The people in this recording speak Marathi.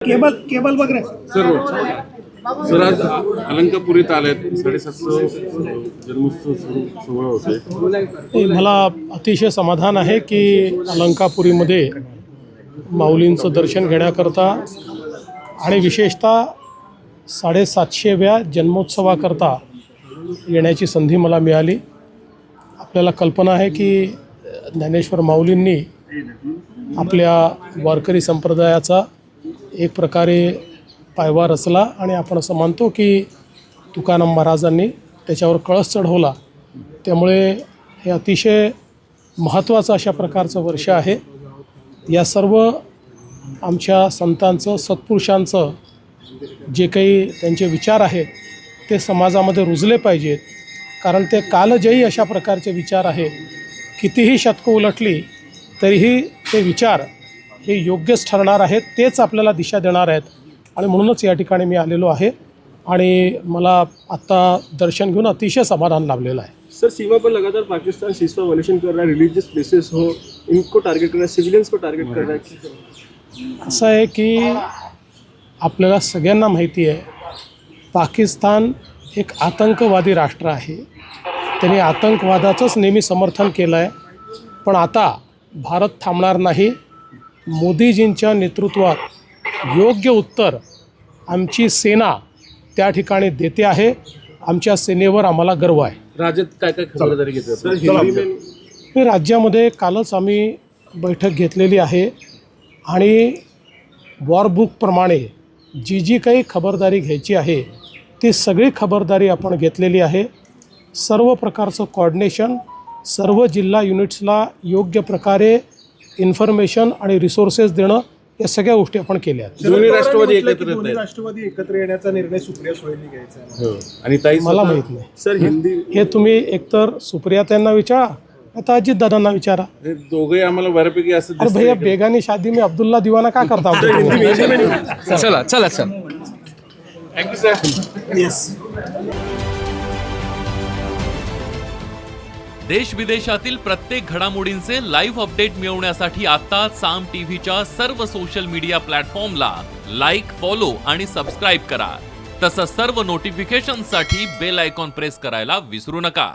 केबल केबल वगैरे सर आज अलंकापुरीत आलेत 750 जन्मोत्सव सोहळा होते. मला अतिशय समाधान आहे की अलंकापुरीमध्ये माऊलींचं दर्शन घेण्याकरता आणि विशेषतः 750व्या जन्मोत्सवाकरता येण्याची संधी मला मिळाली. आपल्याला कल्पना आहे की ज्ञानेश्वर माऊलींनी आपल्या वारकरी संप्रदायाचा एक प्रकारे पायवा रचला आणि आपण असं मानतो की तुकाराम महाराजांनी त्याच्यावर कळस चढवला. त्यामुळे हे अतिशय महत्त्वाचं अशा प्रकारचं वर्ष आहे. या सर्व आमच्या संतांचं सत्पुरुषांचं जे काही त्यांचे विचार आहेत ते समाजामध्ये रुजले पाहिजेत, कारण ते कालजयी अशा प्रकारचे विचार आहे. कितीही शतकं उलटली तरीही ते विचार हे योग्यच ठरणार आहेत, तेच आपल्याला दिशा देणार आहेत. आणि म्हणूनच या ठिकाणी मी आलेलो आहे आणि मला आत्ता दर्शन घेऊन अतिशय समाधान लाभलेलं आहे. सर, सीमा पर लगातार पाकिस्तान सीज़फायर वायलेशन कर रहा है, रिलीजियस प्लेसेस हो इनको टारगेट कर रहा है, सिविलियंस को टारगेट कर रहा है. असं आहे की आपल्याला सगळ्यांना माहिती आहे पाकिस्तान एक आतंकवादी राष्ट्र आहे. त्यांनी आतंकवादाचंच नेहमी समर्थन केलं आहे. पण आता भारत थांबणार नाही. मोदीजींच्या नेतृत्वात योग्य उत्तर आमची सेना त्या ठिकाणी देते आहे. आमच्या सेनेवर आम्हाला गर्व आहे. राज्यात काय काय खबरदारी घेतली? राज्यामध्ये कालच आम्ही बैठक घेतलेली आहे आणि वॉरबुकप्रमाणे जी जी काही खबरदारी घ्यायची आहे ती सगळी खबरदारी आपण घेतलेली आहे. सर्व प्रकारचं कॉर्डिनेशन सर्व जिल्हा युनिट्सला योग्य प्रकारे इन्फॉर्मेशन आणि रिसोर्सेस देणं या सगळ्या गोष्टी आपण केल्या आहेत. दोन्ही राष्ट्रवादी एकत्र येण्याचा निर्णय सुप्रिया सुळेंनी घ्यायचा आहे. आणि ताई मला माहीत नाही सर, हिंदी हे तुम्ही एकतर सुप्रिया त्यांना विचारा आता अजितदादांना विचारा. दोघे आम्हाला बऱ्यापैकी असं अरे भैया बेगानी शादी में अब्दुल्ला दिवाना का करता हूँ? चला चला चल. Thank you sir. येस. देश विदेशातील प्रत्येक घडामोडींचे लाईव्ह अपडेट मिळवण्यासाठी आता साम टीव्हीच्या सर्व सोशल मीडिया प्लॅटफॉर्मला लाईक, फॉलो आणि सबस्क्राईब करा. तसंच सर्व नोटिफिकेशनसाठी बेल आयकॉन प्रेस करायला विसरू नका.